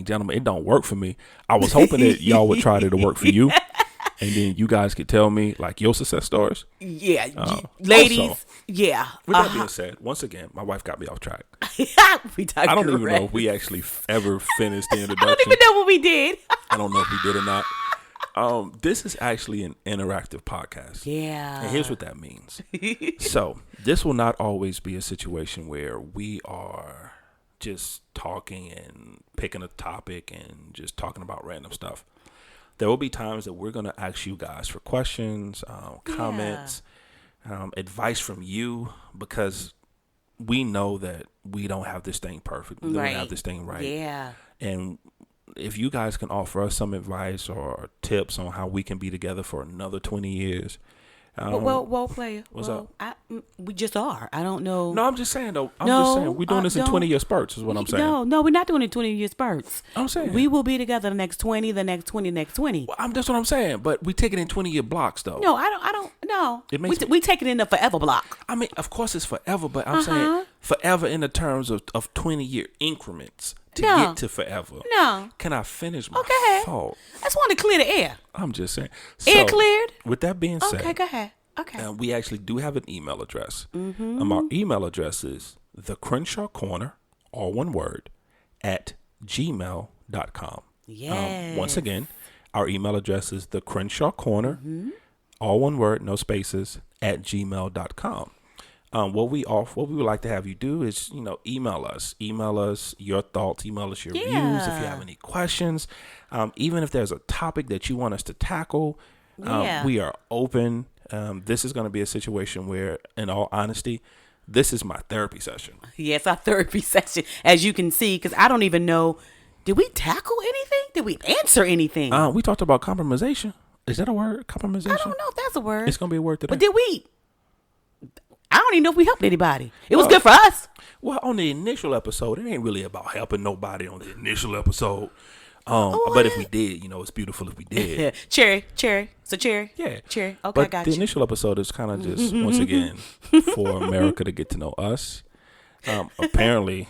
[SPEAKER 1] gentlemen, it don't work for me. I was hoping that y'all would try to work for you. And then you guys could tell me like your success stories.
[SPEAKER 2] Yeah, ladies. Also, yeah.
[SPEAKER 1] With that being said, once again, my wife got me off track.
[SPEAKER 2] I
[SPEAKER 1] don't even know if we actually ever finished the introduction.
[SPEAKER 2] I don't even know what we did.
[SPEAKER 1] I don't know if we did or not. This is actually an interactive podcast.
[SPEAKER 2] Yeah.
[SPEAKER 1] And here's what that means. So this will not always be a situation where we are just talking and picking a topic and just talking about random stuff. There will be times that we're going to ask you guys for questions, comments, advice from you, because we know that we don't have this thing perfect. We don't have this thing right.
[SPEAKER 2] Yeah.
[SPEAKER 1] And if you guys can offer us some advice or tips on how we can be together for another 20 years.
[SPEAKER 2] Well, player.
[SPEAKER 1] What's up?
[SPEAKER 2] We just are. I don't know.
[SPEAKER 1] No, I'm just saying, though. I'm just saying. We're doing this in 20-year spurts is what I'm saying.
[SPEAKER 2] No, we're not doing it in 20-year spurts.
[SPEAKER 1] I'm saying.
[SPEAKER 2] We will be together the next 20, the next 20, the next 20.
[SPEAKER 1] Well, that's what I'm saying. But we take it in 20-year blocks, though.
[SPEAKER 2] No, I don't. No. We take it in the forever block.
[SPEAKER 1] I mean, of course it's forever, but I'm saying forever in the terms of 20-year increments. To get to forever.
[SPEAKER 2] No.
[SPEAKER 1] Can I finish my thought?
[SPEAKER 2] I just want to clear the air.
[SPEAKER 1] I'm just saying.
[SPEAKER 2] Air cleared?
[SPEAKER 1] With that being said.
[SPEAKER 2] Okay, go ahead. Okay.
[SPEAKER 1] We actually do have an email address. Our email address is the Crenshaw Corner, all one word, at gmail.com.
[SPEAKER 2] Yes.
[SPEAKER 1] Once again, our email address is the Crenshaw Corner, all one word, no spaces, at gmail.com. What we would like to have you do is, email us your thoughts, email us your views. If you have any questions, even if there's a topic that you want us to tackle, we are open this is going to be a situation where, in all honesty, this is my therapy session.
[SPEAKER 2] Yeah, it's our therapy session, as you can see, because I don't even know. Did we tackle anything? Did we answer anything?
[SPEAKER 1] We talked about compromisation. Is that a word? Compromisation?
[SPEAKER 2] I don't know if that's a word.
[SPEAKER 1] It's going to be a word today.
[SPEAKER 2] But did we? I don't even know if we helped anybody. It was good for us.
[SPEAKER 1] Well, on the initial episode, it ain't really about helping nobody on the initial episode. But if we did, it's beautiful if we did.
[SPEAKER 2] Cherry. So cherry.
[SPEAKER 1] Yeah.
[SPEAKER 2] Cherry. Okay,
[SPEAKER 1] but
[SPEAKER 2] I got
[SPEAKER 1] the
[SPEAKER 2] you.
[SPEAKER 1] initial episode is kind of just, once again, for America to get to know us. Apparently,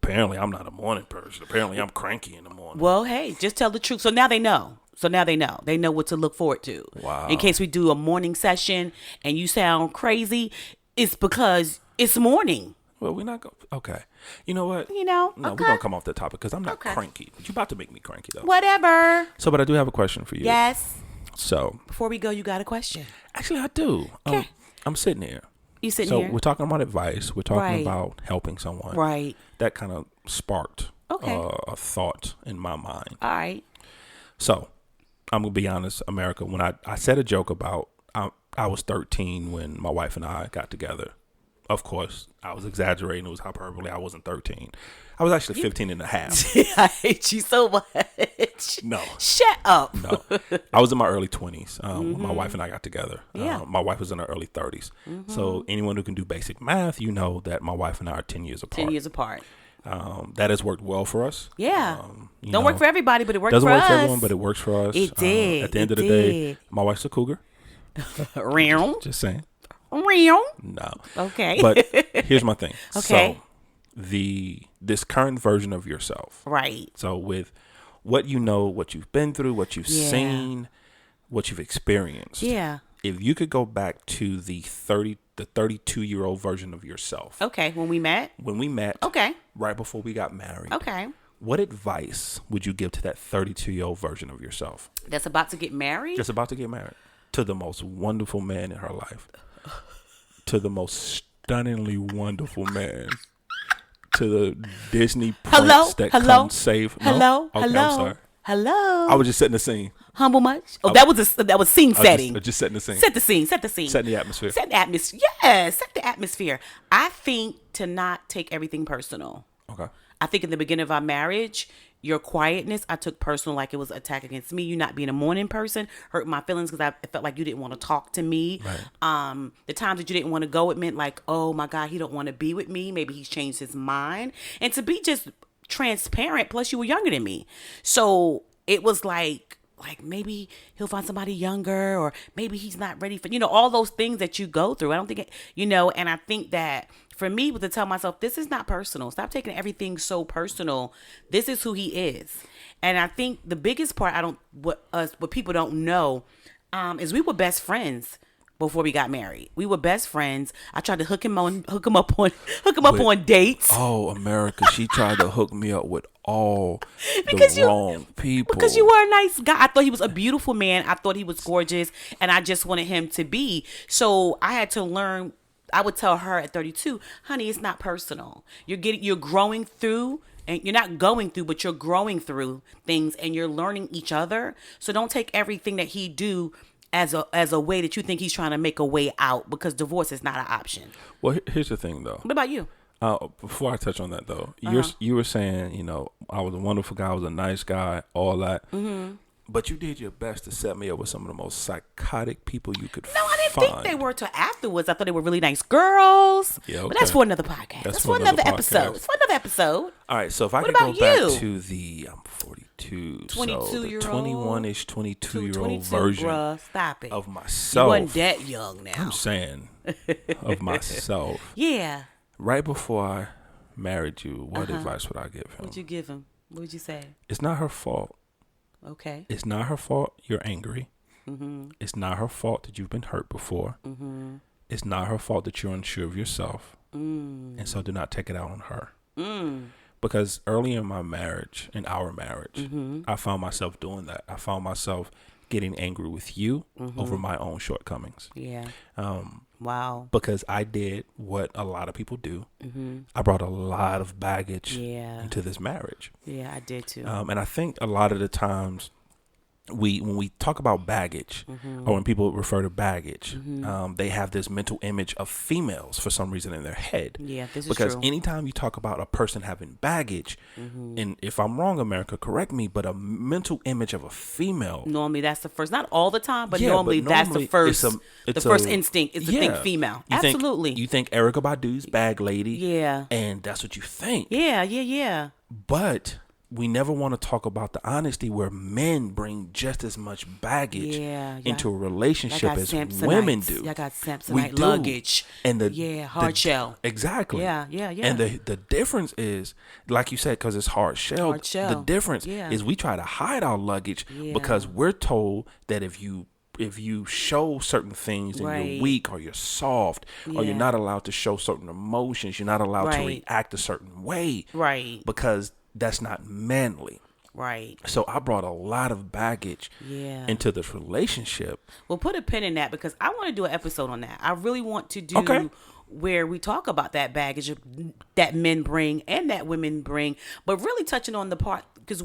[SPEAKER 1] I'm not a morning person. Apparently, I'm cranky in the morning.
[SPEAKER 2] Well, hey, just tell the truth. So now they know. They know what to look forward to.
[SPEAKER 1] Wow.
[SPEAKER 2] In case we do a morning session and you sound crazy, it's because it's morning.
[SPEAKER 1] Well, we're not going to. Okay. You know what?
[SPEAKER 2] No,
[SPEAKER 1] we're going to come off the topic because I'm not cranky. But you're about to make me cranky, though.
[SPEAKER 2] Whatever.
[SPEAKER 1] So, but I do have a question for you.
[SPEAKER 2] Yes.
[SPEAKER 1] So.
[SPEAKER 2] Before we go, you got a question.
[SPEAKER 1] Actually, I do.
[SPEAKER 2] Okay.
[SPEAKER 1] I'm sitting here.
[SPEAKER 2] You sitting here?
[SPEAKER 1] So, we're talking about advice. We're talking about helping someone.
[SPEAKER 2] Right.
[SPEAKER 1] That kind of sparked a thought in my mind.
[SPEAKER 2] All right.
[SPEAKER 1] So, I'm going to be honest, America. When I said a joke about I was 13 when my wife and I got together. Of course, I was exaggerating. It was hyperbole. I wasn't 13. I was actually 15 and a half.
[SPEAKER 2] I hate you so much.
[SPEAKER 1] No.
[SPEAKER 2] Shut up.
[SPEAKER 1] No. I was in my early 20s when my wife and I got together.
[SPEAKER 2] Yeah.
[SPEAKER 1] My wife was in her early 30s. So anyone who can do basic math, that my wife and I are 10 years apart.
[SPEAKER 2] 10 years apart.
[SPEAKER 1] That has worked well for us.
[SPEAKER 2] Yeah. Don't work for everybody, but it works for us.
[SPEAKER 1] Doesn't work for everyone, but it works for us.
[SPEAKER 2] It did.
[SPEAKER 1] At the end of the day, my wife's a cougar.
[SPEAKER 2] Real.
[SPEAKER 1] Just saying.
[SPEAKER 2] Real.
[SPEAKER 1] No.
[SPEAKER 2] Okay.
[SPEAKER 1] But here's my thing.
[SPEAKER 2] Okay.
[SPEAKER 1] So this current version of yourself.
[SPEAKER 2] Right.
[SPEAKER 1] So with what what you've been through, what you've seen, what you've experienced.
[SPEAKER 2] Yeah.
[SPEAKER 1] If you could go back to the 32-year-old version of yourself.
[SPEAKER 2] Okay. When we met. Okay.
[SPEAKER 1] Right before we got married.
[SPEAKER 2] Okay.
[SPEAKER 1] What advice would you give to that 32-year-old version of yourself?
[SPEAKER 2] That's about to get married?
[SPEAKER 1] Just about to get married. To the most wonderful man in her life. To the most stunningly wonderful man. To the Disney prince that comes save.
[SPEAKER 2] Hello?
[SPEAKER 1] Okay,
[SPEAKER 2] Hello?
[SPEAKER 1] I'm sorry.
[SPEAKER 2] Hello?
[SPEAKER 1] I was just setting the scene.
[SPEAKER 2] Humble much? Oh, that was scene setting.
[SPEAKER 1] Just setting the scene.
[SPEAKER 2] Set the scene.
[SPEAKER 1] Setting the atmosphere.
[SPEAKER 2] Set the atmosphere. Yes, set the atmosphere. I think to not take everything personal.
[SPEAKER 1] Okay.
[SPEAKER 2] I think in the beginning of our marriage, your quietness, I took personal like it was an attack against me. You not being a morning person hurt my feelings because I felt like you didn't want to talk to me.
[SPEAKER 1] Right.
[SPEAKER 2] The times that you didn't want to go, it meant like, oh my God, he don't want to be with me. Maybe he's changed his mind. And to be just transparent, plus you were younger than me. So it was like maybe he'll find somebody younger, or maybe he's not ready for, all those things that you go through. I don't think, and I think that for me, was to tell myself, this is not personal. Stop taking everything so personal. This is who he is. And I think the biggest part what people don't know is we were best friends before we got married. We were best friends. I tried to hook him up on dates.
[SPEAKER 1] Oh, America, she tried to hook me up with all the wrong people.
[SPEAKER 2] Because you were a nice guy. I thought he was a beautiful man. I thought he was gorgeous, and I just wanted him to be. So I had to learn. I would tell her at 32, honey, it's not personal. You're growing through, and you're not going through, but you're growing through things, and you're learning each other. So don't take everything that he do as a way that you think he's trying to make a way out, because divorce is not an option.
[SPEAKER 1] Well, here's the thing, though.
[SPEAKER 2] What about you?
[SPEAKER 1] Before I touch on that, though, you were saying, I was a wonderful guy, I was a nice guy, all that. Mm-hmm. But you did your best to set me up with some of the most psychotic people you could find.
[SPEAKER 2] No, I didn't think they were till afterwards. I thought they were really nice girls.
[SPEAKER 1] Yeah, okay.
[SPEAKER 2] But that's for another podcast. That's for another episode. It's for another episode.
[SPEAKER 1] All right, so if I could go back to I'm 42.
[SPEAKER 2] 22-year-old.
[SPEAKER 1] So the 21-ish, 22-year-old version of myself.
[SPEAKER 2] You wasn't that young now.
[SPEAKER 1] I'm saying of myself.
[SPEAKER 2] Yeah.
[SPEAKER 1] Right before I married you, what advice would I give him?
[SPEAKER 2] What'd you give him? What'd you say?
[SPEAKER 1] It's not her fault.
[SPEAKER 2] Okay.
[SPEAKER 1] It's not her fault you're angry.
[SPEAKER 2] Mm-hmm.
[SPEAKER 1] It's not her fault that you've been hurt before.
[SPEAKER 2] Mm-hmm.
[SPEAKER 1] It's not her fault that you're unsure of yourself. And so do not take it out on her. Because early in our marriage, I found myself doing that. I found myself getting angry with you over my own shortcomings.
[SPEAKER 2] Yeah.
[SPEAKER 1] Wow. Because I did what a lot of people do. I brought a lot of baggage into this marriage.
[SPEAKER 2] Yeah, I did too.
[SPEAKER 1] And I think a lot of the times when we talk about baggage, or when people refer to baggage, they have this mental image of females for some reason in their head.
[SPEAKER 2] Yeah, this is
[SPEAKER 1] because
[SPEAKER 2] true.
[SPEAKER 1] anytime you talk about a person having baggage, and if I'm wrong, America, correct me, but a mental image of a female.
[SPEAKER 2] Normally, that's the first. Not all the time, but
[SPEAKER 1] Yeah,
[SPEAKER 2] normally
[SPEAKER 1] but
[SPEAKER 2] that's the
[SPEAKER 1] normally
[SPEAKER 2] first.
[SPEAKER 1] it's
[SPEAKER 2] The first
[SPEAKER 1] a-
[SPEAKER 2] instinct is to
[SPEAKER 1] yeah.
[SPEAKER 2] think female.
[SPEAKER 1] You think-
[SPEAKER 2] Absolutely.
[SPEAKER 1] you think Erykah Badu's bag lady.
[SPEAKER 2] Yeah.
[SPEAKER 1] And that's what you think.
[SPEAKER 2] Yeah.
[SPEAKER 1] But we never want to talk about the honesty where men bring just as much baggage into a relationship as women do.
[SPEAKER 2] Y'all got
[SPEAKER 1] We
[SPEAKER 2] Samsonite
[SPEAKER 1] do.
[SPEAKER 2] luggage.
[SPEAKER 1] And the
[SPEAKER 2] hard shell.
[SPEAKER 1] Exactly.
[SPEAKER 2] Yeah.
[SPEAKER 1] And the difference is, like you said, because it's hard shell.
[SPEAKER 2] Hard shell.
[SPEAKER 1] The difference
[SPEAKER 2] Yeah.
[SPEAKER 1] is we try to hide our luggage because we're told that if you show certain things and
[SPEAKER 2] Right.
[SPEAKER 1] you're weak or you're soft or you're
[SPEAKER 2] Yeah.
[SPEAKER 1] not allowed to show certain emotions, you're not allowed to
[SPEAKER 2] Right.
[SPEAKER 1] react a certain way.
[SPEAKER 2] Right.
[SPEAKER 1] Because that's not manly.
[SPEAKER 2] Right.
[SPEAKER 1] So I brought a lot of baggage into this relationship.
[SPEAKER 2] Well, put a pin in that because I want to do an episode on that. I really want to do
[SPEAKER 1] Okay.
[SPEAKER 2] where we talk about that baggage that men bring and that women bring, but really touching on the part because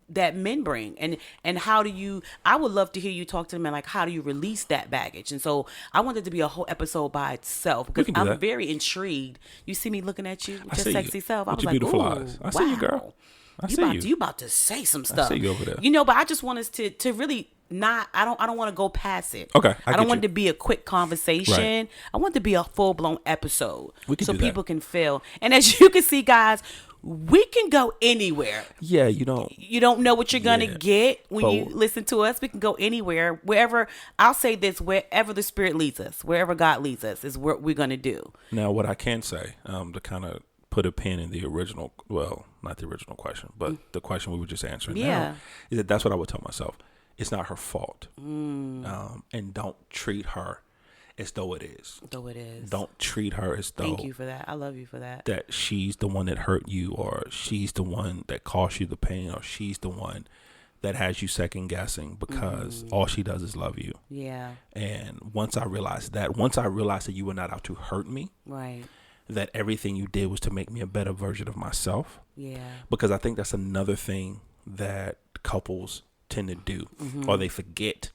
[SPEAKER 2] that men bring and how do you, I would love to hear you talk to them and like how do you release that baggage. And so I want it to be a whole episode by itself because
[SPEAKER 1] can do
[SPEAKER 2] I'm
[SPEAKER 1] that.
[SPEAKER 2] very intrigued. You see me looking at you with
[SPEAKER 1] I
[SPEAKER 2] your
[SPEAKER 1] see
[SPEAKER 2] sexy
[SPEAKER 1] you.
[SPEAKER 2] self. I
[SPEAKER 1] With
[SPEAKER 2] was
[SPEAKER 1] your
[SPEAKER 2] like,
[SPEAKER 1] beautiful
[SPEAKER 2] ooh,
[SPEAKER 1] eyes. I
[SPEAKER 2] wow.
[SPEAKER 1] see you, girl. I see you.
[SPEAKER 2] You about to say some stuff.
[SPEAKER 1] see you over there.
[SPEAKER 2] You know, but I just want us to really not. I don't want to go past it.
[SPEAKER 1] Okay, I
[SPEAKER 2] don't
[SPEAKER 1] get
[SPEAKER 2] want
[SPEAKER 1] you.
[SPEAKER 2] it to be a quick conversation.
[SPEAKER 1] Right.
[SPEAKER 2] I want it to be a full blown episode.
[SPEAKER 1] We can
[SPEAKER 2] so
[SPEAKER 1] do that.
[SPEAKER 2] people can feel. And as you can see, guys, we can go anywhere.
[SPEAKER 1] Yeah, you don't.
[SPEAKER 2] You don't know what you're gonna
[SPEAKER 1] Yeah.
[SPEAKER 2] get when
[SPEAKER 1] But-
[SPEAKER 2] you listen to us. We can go anywhere, wherever. I'll say this: wherever the Spirit leads us, wherever God leads us, is what we're gonna do.
[SPEAKER 1] Now, what I can say, to kind of put a pin in the original, well, not the original question, but the question we were just answering
[SPEAKER 2] Yeah.
[SPEAKER 1] now, is that's what I would tell myself. It's not her fault. And don't treat her as though it is.
[SPEAKER 2] Though it is.
[SPEAKER 1] Don't treat her as though
[SPEAKER 2] Thank you for that. I love you for that.
[SPEAKER 1] that she's the one that hurt you, or she's the one that caused you the pain, or she's the one that has you second guessing because all she does is love you.
[SPEAKER 2] Yeah.
[SPEAKER 1] And once I realized that you were not out to hurt me,
[SPEAKER 2] Right.
[SPEAKER 1] that everything you did was to make me a better version of myself.
[SPEAKER 2] Yeah.
[SPEAKER 1] Because I think that's another thing that couples tend to do, or they forget,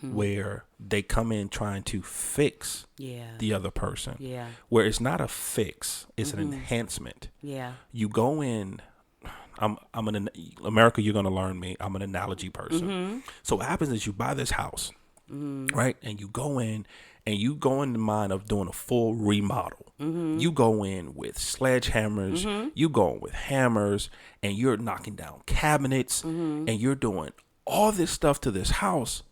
[SPEAKER 1] where they come in trying to fix the other person.
[SPEAKER 2] Yeah.
[SPEAKER 1] Where it's not a fix, it's an enhancement.
[SPEAKER 2] Yeah.
[SPEAKER 1] You go in, America, you're gonna learn me. I'm an analogy person. So what happens is you buy this house, right? And you go in the mind of doing a full remodel. You go in with sledgehammers, you go in with hammers, and you're knocking down cabinets, and you're doing all this stuff to this house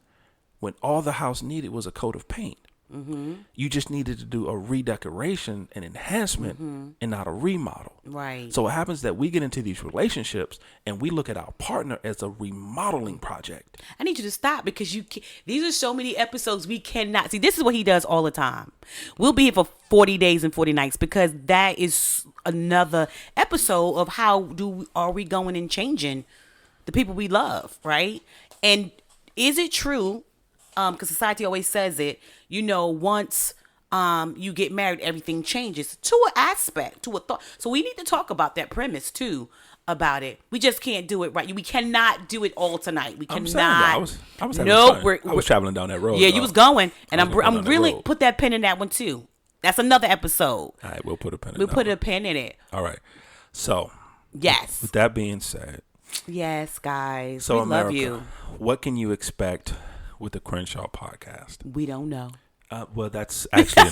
[SPEAKER 1] when all the house needed was a coat of paint. You just needed to do a redecoration and enhancement and not a remodel.
[SPEAKER 2] Right.
[SPEAKER 1] So what happens is that we get into these relationships and we look at our partner as a remodeling project.
[SPEAKER 2] I need you to stop because these are so many episodes we cannot see. This is what he does all the time. We'll be here for 40 days and 40 nights because that is another episode of how are we going and changing the people we love, right? And is it true? Because society always says it, once you get married, everything changes to an aspect, to a thought. So we need to talk about that premise too, about it. We just can't do it right. We cannot do it all tonight. We cannot.
[SPEAKER 1] I was having
[SPEAKER 2] Nope,
[SPEAKER 1] fun. I was traveling down that road.
[SPEAKER 2] Yeah,
[SPEAKER 1] though.
[SPEAKER 2] you was going, and
[SPEAKER 1] I was going
[SPEAKER 2] I'm
[SPEAKER 1] down that
[SPEAKER 2] really
[SPEAKER 1] road.
[SPEAKER 2] put that pin in that one too. That's another episode.
[SPEAKER 1] All right, we'll put a pin in
[SPEAKER 2] We'll
[SPEAKER 1] that
[SPEAKER 2] put
[SPEAKER 1] one.
[SPEAKER 2] a pin in it.
[SPEAKER 1] All right. So
[SPEAKER 2] Yes,
[SPEAKER 1] with that being said,
[SPEAKER 2] yes, guys.
[SPEAKER 1] so
[SPEAKER 2] we
[SPEAKER 1] America,
[SPEAKER 2] love you.
[SPEAKER 1] what can you expect with the Crenshaw podcast?
[SPEAKER 2] We don't know.
[SPEAKER 1] Well, that's actually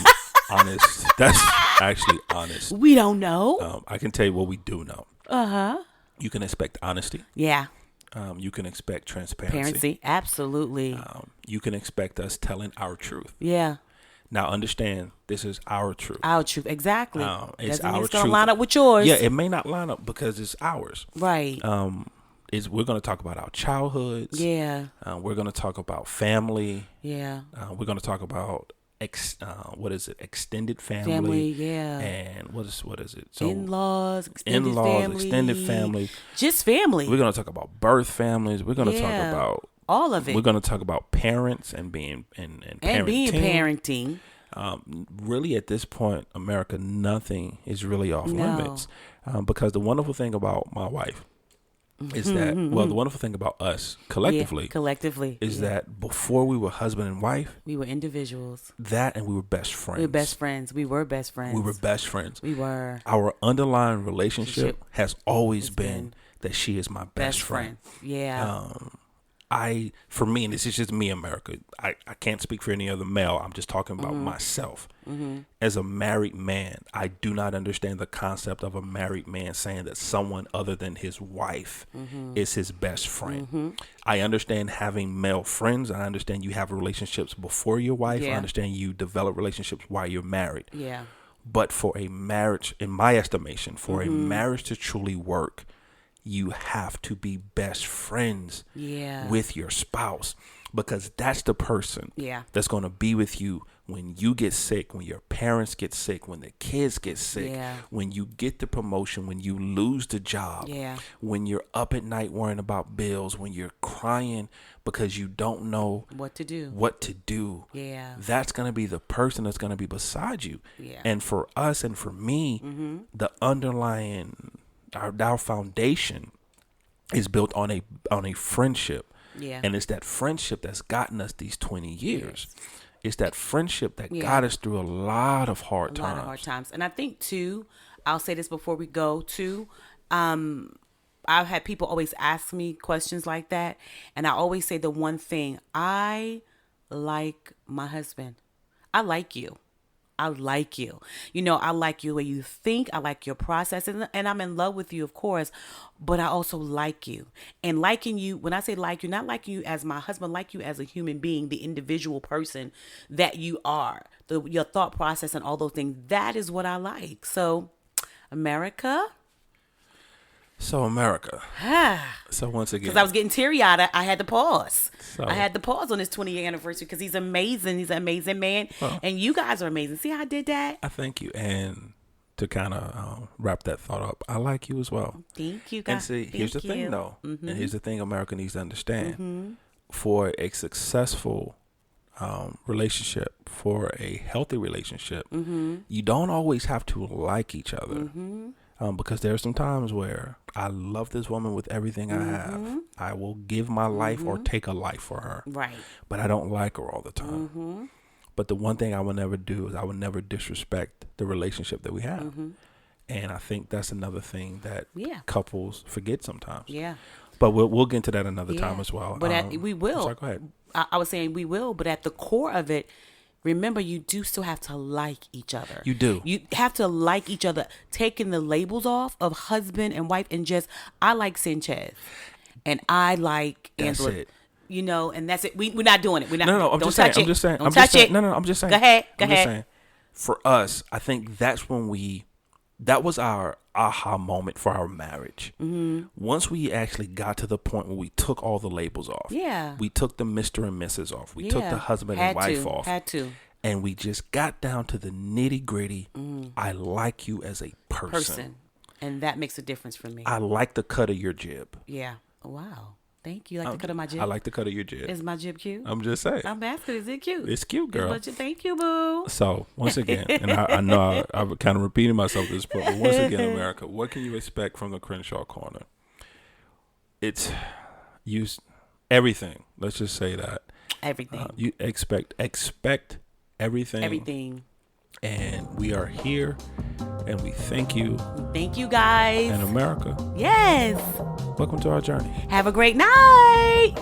[SPEAKER 1] honest. That's actually honest.
[SPEAKER 2] We don't know.
[SPEAKER 1] I can tell you what we do know. You can expect honesty.
[SPEAKER 2] Yeah.
[SPEAKER 1] You can expect transparency.
[SPEAKER 2] Parency. Absolutely.
[SPEAKER 1] You can expect us telling our truth.
[SPEAKER 2] Yeah.
[SPEAKER 1] Now, understand, this is our truth.
[SPEAKER 2] Our truth. Exactly.
[SPEAKER 1] It's
[SPEAKER 2] Doesn't mean
[SPEAKER 1] our
[SPEAKER 2] it's gonna
[SPEAKER 1] truth.
[SPEAKER 2] line up with yours.
[SPEAKER 1] Yeah, it may not line up because it's ours.
[SPEAKER 2] Right.
[SPEAKER 1] We're going to talk about our childhoods.
[SPEAKER 2] Yeah.
[SPEAKER 1] We're going to talk about family.
[SPEAKER 2] Yeah.
[SPEAKER 1] We're going to talk about extended family.
[SPEAKER 2] Family. Yeah.
[SPEAKER 1] And what is it? So
[SPEAKER 2] In-laws, extended family.
[SPEAKER 1] extended family.
[SPEAKER 2] Just family.
[SPEAKER 1] We're going to talk about birth families. We're going to talk
[SPEAKER 2] Yeah.
[SPEAKER 1] about
[SPEAKER 2] all of it.
[SPEAKER 1] We're going to talk about parents and being and
[SPEAKER 2] and being
[SPEAKER 1] parenting.
[SPEAKER 2] parenting.
[SPEAKER 1] Really, at this point, America, nothing is really off
[SPEAKER 2] No.
[SPEAKER 1] limits, because the wonderful thing about my wife is that, well, the wonderful thing about us collectively is
[SPEAKER 2] yeah.
[SPEAKER 1] that before we were husband and wife,
[SPEAKER 2] we were individuals.
[SPEAKER 1] And we were best friends.
[SPEAKER 2] We were best friends. We were best friends.
[SPEAKER 1] We were best friends.
[SPEAKER 2] We were.
[SPEAKER 1] Our underlying relationship has always been that she is my best friend.
[SPEAKER 2] Yeah.
[SPEAKER 1] For me, and this is just me, America, I can't speak for any other male. I'm just talking about myself. As a married man, I do not understand the concept of a married man saying that someone other than his wife is his best friend. I understand having male friends. I understand you have relationships before your wife.
[SPEAKER 2] Yeah.
[SPEAKER 1] I understand you develop relationships while you're married.
[SPEAKER 2] Yeah.
[SPEAKER 1] But for a marriage, in my estimation, for a marriage to truly work, you have to be best friends with your spouse, because that's the person that's going to be with you when you get sick, when your parents get sick, when the kids get sick, when you get the promotion, when you lose the job, when you're up at night worrying about bills, when you're crying because you don't know
[SPEAKER 2] what to
[SPEAKER 1] do. That's going to be the person that's going to be beside you. And for us and for me, the underlying our foundation is built on a friendship. And it's that friendship that's gotten us these 20 years. It's that friendship that got us through a lot of hard times.
[SPEAKER 2] And I think too, I'll say this before we go too, I've had people always ask me questions like that, and I always say the one thing: I like my husband. I like you. I like you. You know, I like you the way you think. I like your process. And I'm in love with you, of course. But I also like you. And liking you, when I say like you, not liking you as my husband, like you as a human being, the individual person that you are, your thought process and all those things. That is what I like. So, America. So once again, because I was getting teary-eyed, I had to pause. I had to pause on his 20-year anniversary because he's amazing. He's an amazing man, and you guys are amazing. See how I did that?
[SPEAKER 1] I thank you. And to kind of wrap that thought up, I like you as well.
[SPEAKER 2] Thank you, guys.
[SPEAKER 1] And see, here's the thing, though, and here's the thing America needs to understand: for a successful relationship, for a healthy relationship, you don't always have to like each other. Because there are some times where I love this woman with everything I have. I will give my life or take a life for her.
[SPEAKER 2] Right.
[SPEAKER 1] But I don't like her all the time. But the one thing I will never do is I will never disrespect the relationship that we have. And I think that's another thing that couples forget sometimes.
[SPEAKER 2] Yeah.
[SPEAKER 1] But we'll get into that another time as well.
[SPEAKER 2] But we will.
[SPEAKER 1] Sorry, go ahead.
[SPEAKER 2] I was saying we will, but at the core of it, remember, you do still have to like each other.
[SPEAKER 1] You do.
[SPEAKER 2] You have to like each other. Taking the labels off of husband and wife and just, I like Sanchez and I like Angela.
[SPEAKER 1] That's it.
[SPEAKER 2] You know, and that's it. We're not doing it. We're not.
[SPEAKER 1] No, I'm just saying. I'm just saying.
[SPEAKER 2] Don't touch it.
[SPEAKER 1] No, I'm just saying.
[SPEAKER 2] Go ahead.
[SPEAKER 1] Just saying, for us, I think that's when that was our aha moment for our marriage. Once we actually got to the point where we took all the labels off.
[SPEAKER 2] Yeah.
[SPEAKER 1] We took the Mr. and Mrs. off. We took the husband and wife off.
[SPEAKER 2] Had to.
[SPEAKER 1] And we just got down to the nitty gritty. I like you as a person.
[SPEAKER 2] And that makes a difference for me.
[SPEAKER 1] I like the cut of your jib.
[SPEAKER 2] Yeah. Wow. Thank you. Like the cut of my jib?
[SPEAKER 1] I like the cut of your jib.
[SPEAKER 2] Is my jib cute?
[SPEAKER 1] I'm just saying.
[SPEAKER 2] I'm asking, is it cute?
[SPEAKER 1] It's cute, girl.
[SPEAKER 2] Thank you, boo.
[SPEAKER 1] So, once again, and I know I'm kind of repeating myself at this point, but once again, America, what can you expect from the Crenshaw Corner? It's everything. Let's just say that.
[SPEAKER 2] Everything.
[SPEAKER 1] You expect everything.
[SPEAKER 2] Everything.
[SPEAKER 1] And we are here, and we thank you.
[SPEAKER 2] Thank you, guys.
[SPEAKER 1] And America.
[SPEAKER 2] Yes.
[SPEAKER 1] Welcome to our journey.
[SPEAKER 2] Have a great night.